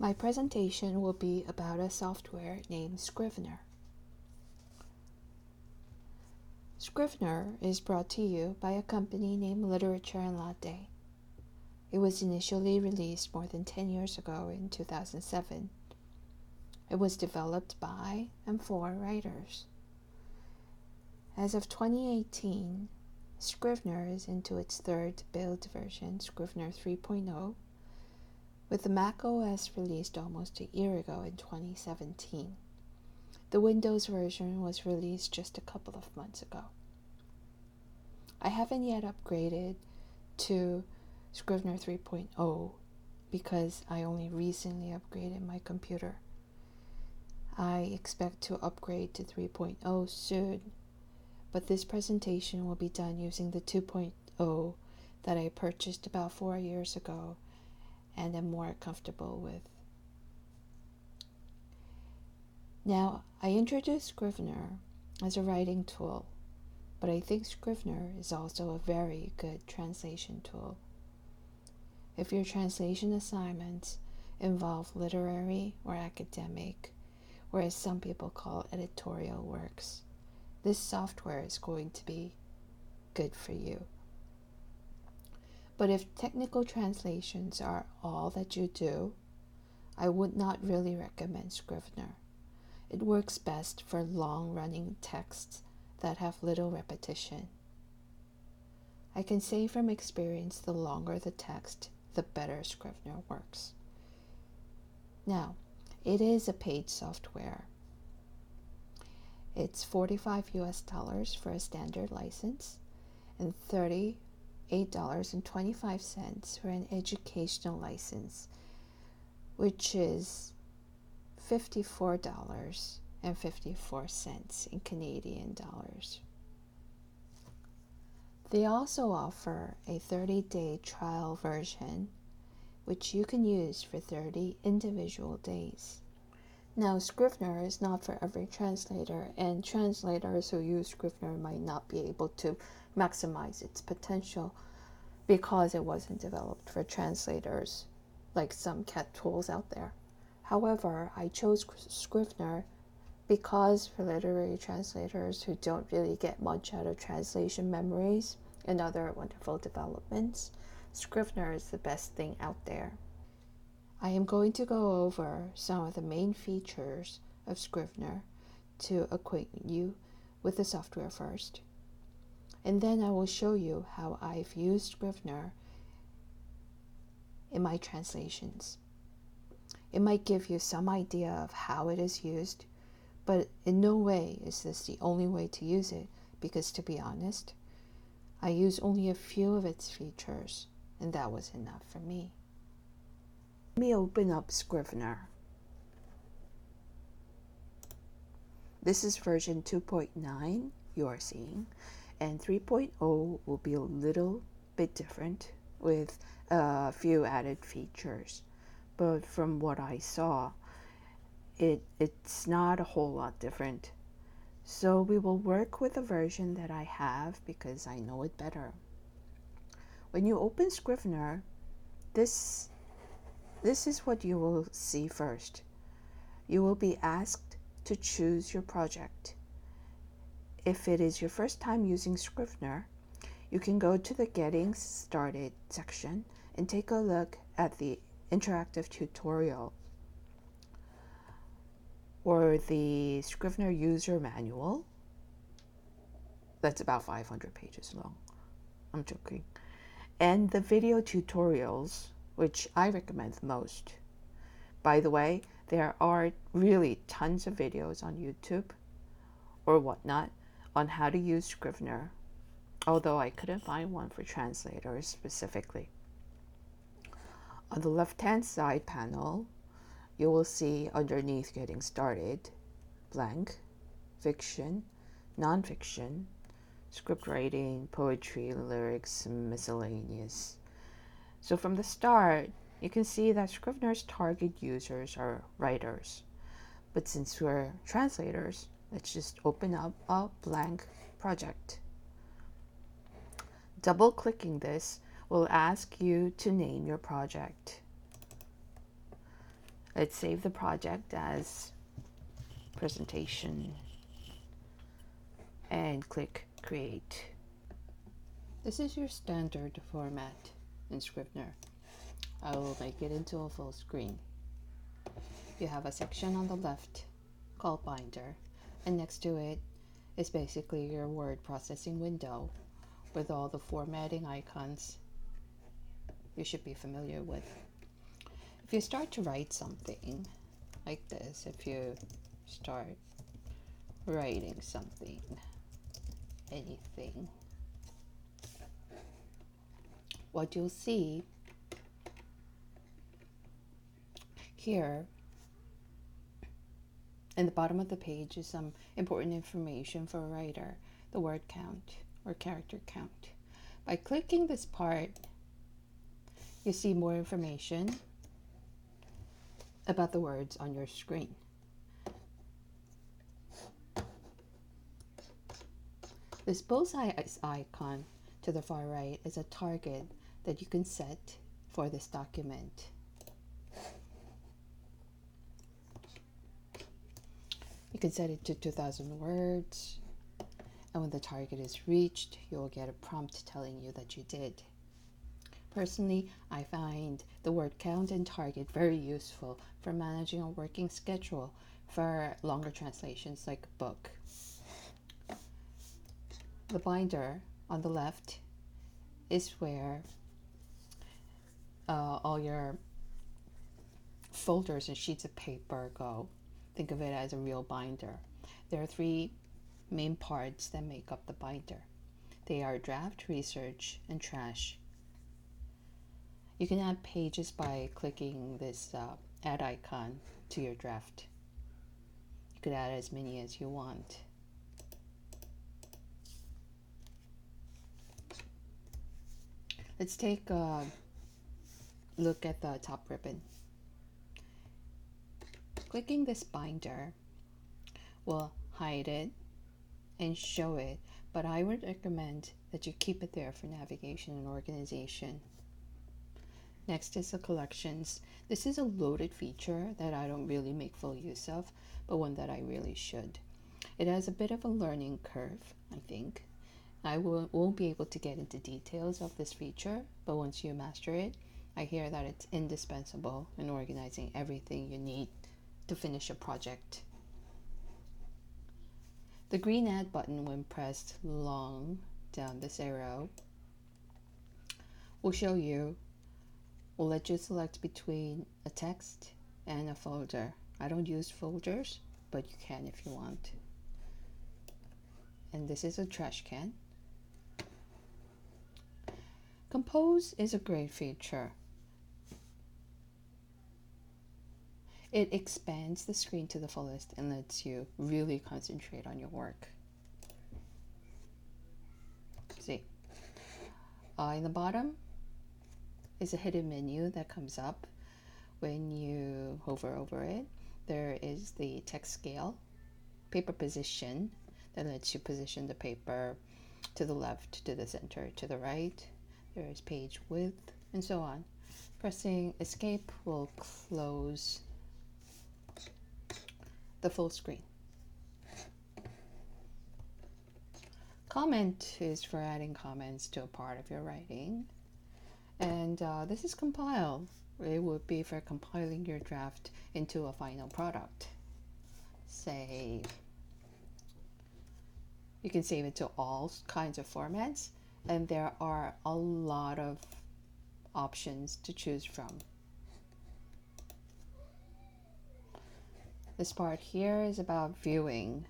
My presentation will be about a software named Scrivener. Scrivener is brought to you by a company named Literature and Latte. It was initially released more than 10 years ago in 2007. It was developed by and for writers. As of 2018, Scrivener is into its third build version, Scrivener 3.0, with the Mac OS released almost a year ago in 2017. The Windows version was released just a couple of months ago. I haven't yet upgraded to Scrivener 3.0 because I only recently upgraded my computer. I expect to upgrade to 3.0 soon, but this presentation will be done using the 2.0 that I purchased about 4 years ago and am more comfortable with. Now, I introduced Scrivener as a writing tool, but I think Scrivener is also a very good translation tool. If your translation assignments involve literary or academic, or as some people call editorial works, this software is going to be good for you. But if technical translations are all that you do, I would not really recommend Scrivener. It works best for long-running texts that have little repetition. I can say from experience, the longer the text, the better Scrivener works. Now, it is a paid software. It's $45 for a standard license and $38.25 for an educational license, which is $54.54 in Canadian dollars. They also offer a 30-day trial version, which you can use for 30 individual days. Now, Scrivener is not for every translator, and translators who use Scrivener might not be able to maximize its potential because it wasn't developed for translators like some CAT tools out there. However, I chose Scrivener because for literary translators who don't really get much out of translation memories and other wonderful developments, Scrivener is the best thing out there. I am going to go over some of the main features of Scrivener to acquaint you with the software first, and then I will show you how I've used Scrivener in my translations. It might give you some idea of how it is used, but in no way is this the only way to use it, because to be honest, I use only a few of its features, and that was enough for me. Let me open up Scrivener. This is version 2.9 you are seeing, and 3.0 will be a little bit different with a few added features. But from what I saw, it's not a whole lot different. So we will work with the version that I have because I know it better. When you open Scrivener, this is what you will see first. You will be asked to choose your project. If it is your first time using Scrivener, you can go to the Getting Started section and take a look at the interactive tutorial or the Scrivener user manual. That's about 500 pages long. I'm joking. And the video tutorials, which I recommend the most. By the way, there are really tons of videos on YouTube or whatnot on how to use Scrivener, although I couldn't find one for translators specifically. On the left-hand side panel, you will see underneath Getting Started, blank, fiction, nonfiction, script writing, poetry, lyrics, and miscellaneous. So from the start, you can see that Scrivener's target users are writers. But since we're translators, let's just open up a blank project. Double-clicking this will ask you to name your project. Let's save the project as presentation and click create. This is your standard format in Scrivener. I will make it into a full screen. You have a section on the left called Binder, and next to it is basically your word processing window with all the formatting icons you should be familiar with. If you start to write something like this, if you start writing something, anything, what you'll see here in the bottom of the page is some important information for a writer, the word count or character count. By clicking this part, you see more information about the words on your screen. This bullseye icon to the far right is a target that you can set for this document. You can set it to 2,000 words, and when the target is reached, you'll get a prompt telling you that you did. Personally, I find the word count and target very useful for managing a working schedule for longer translations like a book. The binder on the left is where all your folders and sheets of paper go. Think of it as a real binder. There are three main parts that make up the binder. They are draft, research, and trash. You can add pages by clicking this add icon to your draft. You could add as many as you want. Let's take a look at the top ribbon. Clicking this binder will hide it and show it, but I would recommend that you keep it there for navigation and organization. Next is the collections. This is a loaded feature that I don't really make full use of, but one that I really should. It has a bit of a learning curve, I think. I won't be able to get into details of this feature, but once you master it, I hear that it's indispensable in organizing everything you need to finish a project. The green add button, when pressed long down this arrow, will let you select between a text and a folder. I don't use folders, but you can if you want. And this is a trash can. Compose is a great feature. It expands the screen to the fullest and lets you really concentrate on your work. See, in the bottom is a hidden menu that comes up when you hover over it. There is the text scale, paper position that lets you position the paper to the left, to the center, to the right. There is page width, and so on. Pressing escape will close the full screen. Comment is for adding comments to a part of your writing. And this is compile. It would be for compiling your draft into a final product. Save. You can save it to all kinds of formats, and there are a lot of options to choose from. This part here is about viewing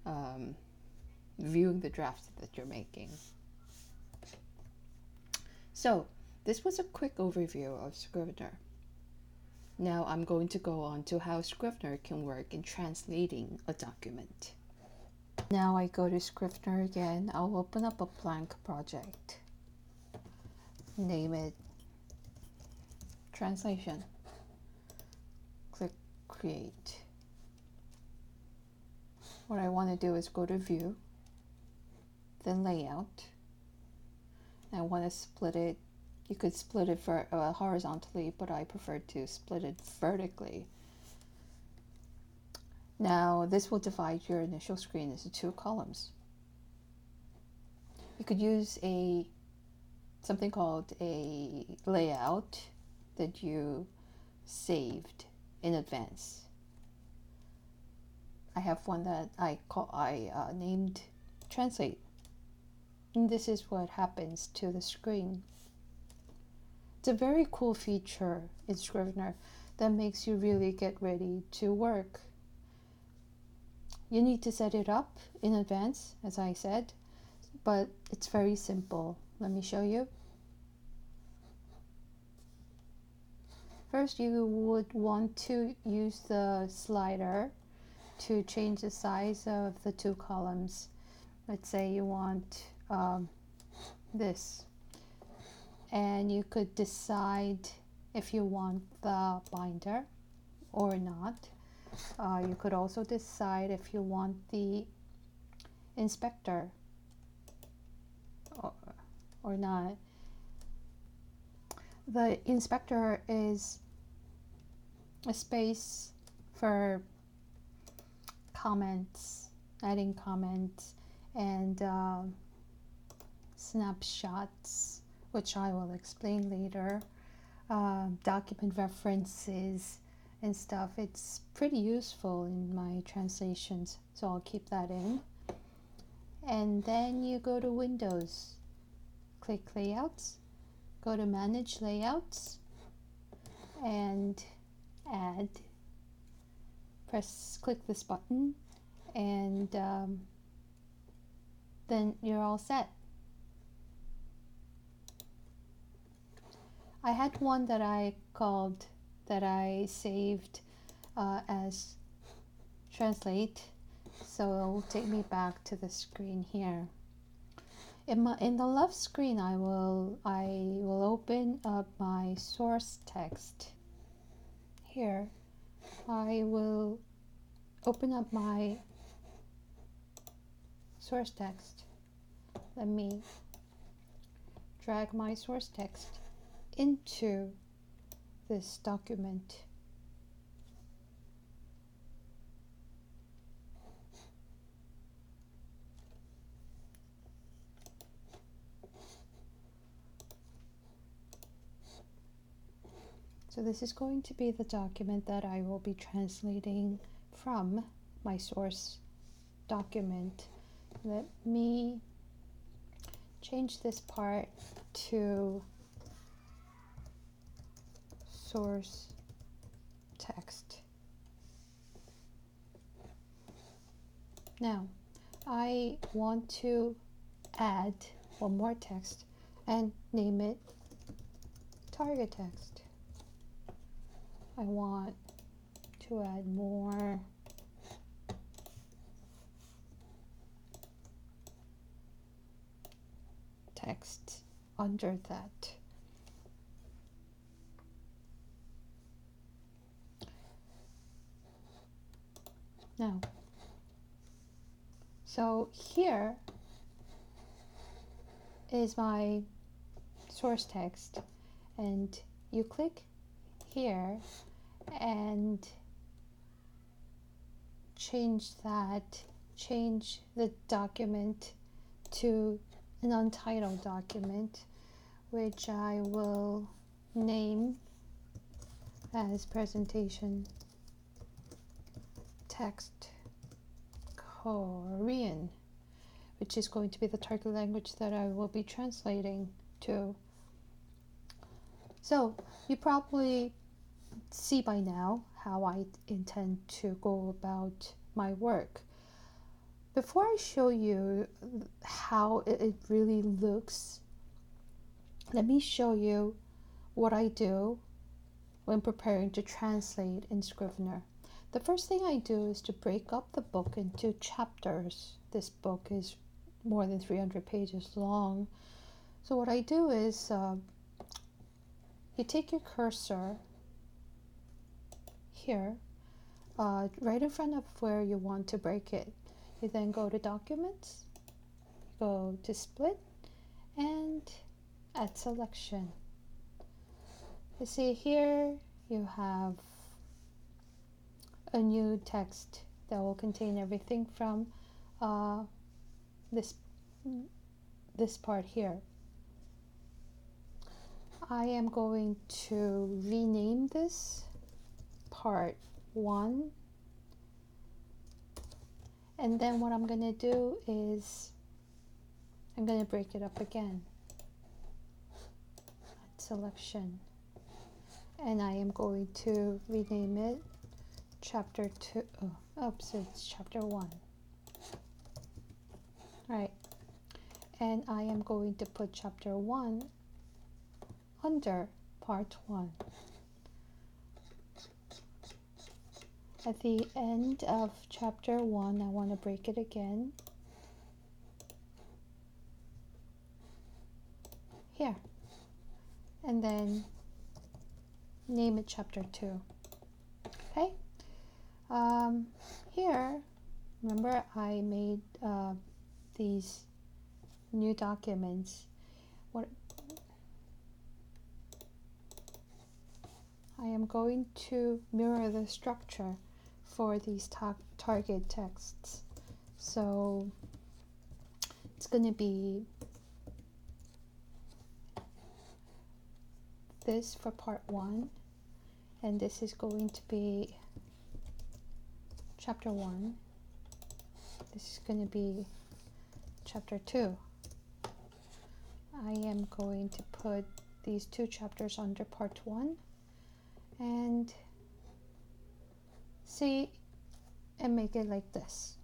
the draft that you're making. So this was a quick overview of Scrivener. Now I'm going to go on to how Scrivener can work in translating a document. Now I go to Scrivener again. I'll open up a blank project. Name it Translation. Click Create. What I want to do is go to View, then Layout. I want to split it You could split it horizontally, but I prefer to split it vertically. Now this will divide your initial screen into 2 columns. You could use something called a layout that you saved in advance. I have one that I named Translate. And this is what happens to the screen. It's a very cool feature in Scrivener that makes you really get ready to work. You need to set it up in advance, as I said, but it's very simple. Let me show you. First, you would want to use the slider to change the size of the 2 columns. Let's say you want this, and you could decide if you want the binder or not. You could also decide if you want the inspector or not. The inspector is a space for comments, adding comments, and snapshots, which I will explain later, document references and stuff. It's pretty useful in my translations, so I'll keep that in. And then you go to Windows, click Layouts, go to Manage Layouts, and add. Click this button, and then you're all set. I had one that I saved as Translate, so it'll take me back to the screen here. In the left screen, I will open up my source text. Here, I will open up my source text. Let me drag my source text into this document. So this is going to be the document that I will be translating from my source document. Let me change this part to source text. Now, I want to add one more text and name it target text. I want to add more text under that. Now, so here is my source text, and you click here and change the document to an untitled document, which I will name as presentation text Korean, which is going to be the target language that I will be translating to. So you probably see by now how I intend to go about my work. Before I show you how it really looks, let me show you what I do when preparing to translate in Scrivener. The first thing I do is to break up the book into chapters. This book is more than 300 pages long. So what I do is you take your cursor here, right in front of where you want to break it. You then go to Documents, go to Split, and add Selection. You see here you have a new text that will contain everything from this part here. I am going to rename this part 1, and then what I'm going to do is I'm going to break it up again. Selection, and I am going to rename it chapter 2. Oops, it's chapter 1. Right, and I am going to put chapter 1 under part 1. At the end of chapter 1, I want to break it again here, and then name it chapter 2. Okay, here, remember I made these new documents. What I am going to mirror the structure for these target texts. So it's going to be this for part 1, and this is going to be chapter 1. This is going to be chapter 2. I am going to put these 2 chapters under part 1 and see and make it like this.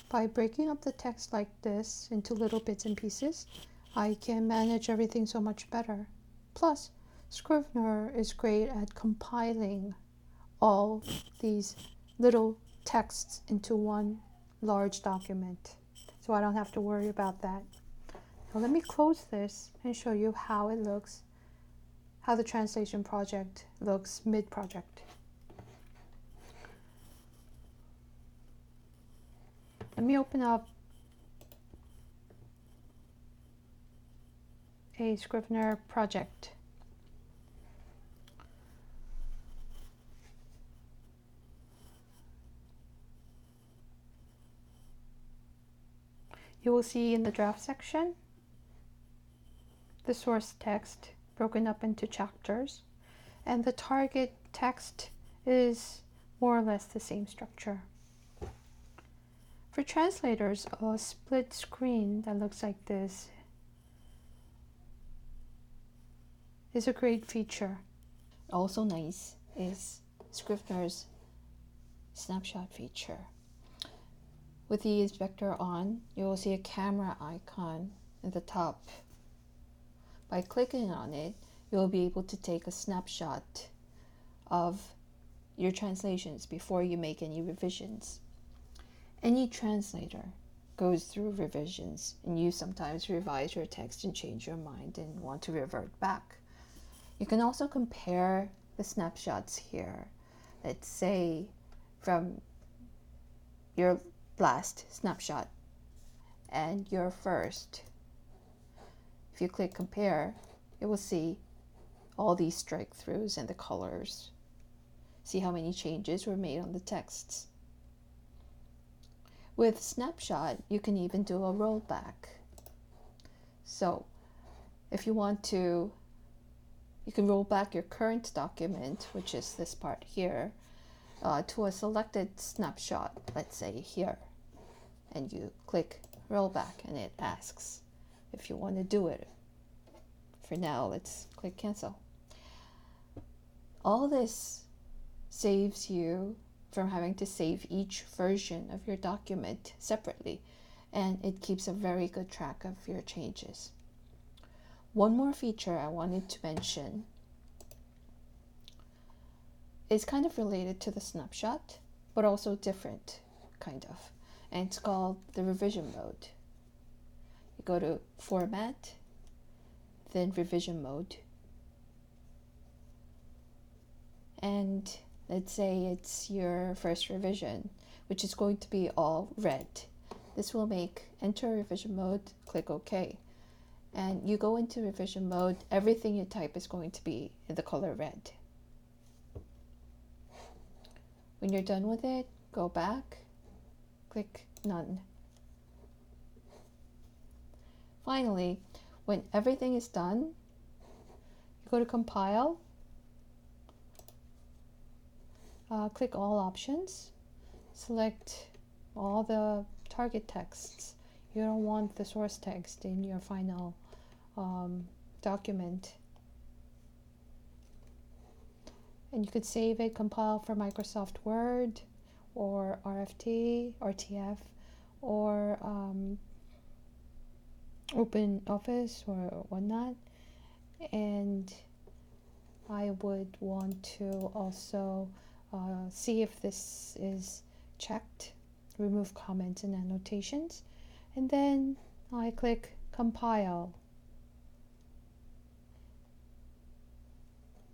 By breaking up the text like this into little bits and pieces, I can manage everything so much better. Plus, Scrivener is great at compiling all these little texts into one large document, so I don't have to worry about that. Now let me close this and show you how it looks, how the translation project looks mid-project. Let me open up a Scrivener project. You will see in the draft section the source text broken up into chapters, and the target text is more or less the same structure. For translators, a split screen that looks like this is a great feature. Also nice is Scrivener's snapshot feature. With the inspector on, you will see a camera icon at the top. By clicking on it, you will be able to take a snapshot of your translations before you make any revisions. Any translator goes through revisions, and you sometimes revise your text and change your mind and want to revert back. You can also compare the snapshots here. Let's say from your last snapshot and your first. If you click compare, you will see all these strike-throughs and the colors. See how many changes were made on the texts. With snapshot, you can even do a rollback. So if you want to, you can roll back your current document, which is this part here, to a selected snapshot, let's say here, and you click rollback and it asks if you want to do it. For now, let's click cancel. All this saves you from having to save each version of your document separately, and it keeps a very good track of your changes. One more feature I wanted to mention is kind of related to the snapshot, but also different, kind of, and it's called the revision mode. You go to Format, then Revision Mode, and let's say it's your first revision, which is going to be all red. This will make Enter Revision Mode, click OK, and you go into revision mode, everything you type is going to be in the color red. When you're done with it, go back, click None. Finally, when everything is done, you go to Compile, click All Options, select all the target texts. You don't want the source text in your final document. And you could save it, compile for Microsoft Word or RTF, or Open Office or whatnot. And I would want to also see if this is checked, remove comments and annotations, and then I click Compile.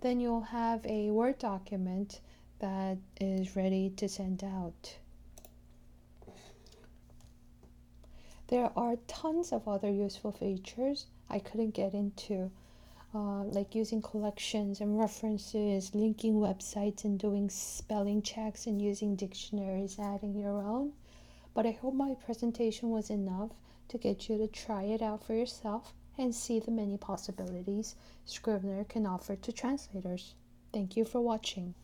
Then you'll have a Word document that is ready to send out. There are tons of other useful features I couldn't get into, like using collections and references, linking websites and doing spelling checks and using dictionaries, adding your own. But I hope my presentation was enough to get you to try it out for yourself and see the many possibilities Scrivener can offer to translators. Thank you for watching.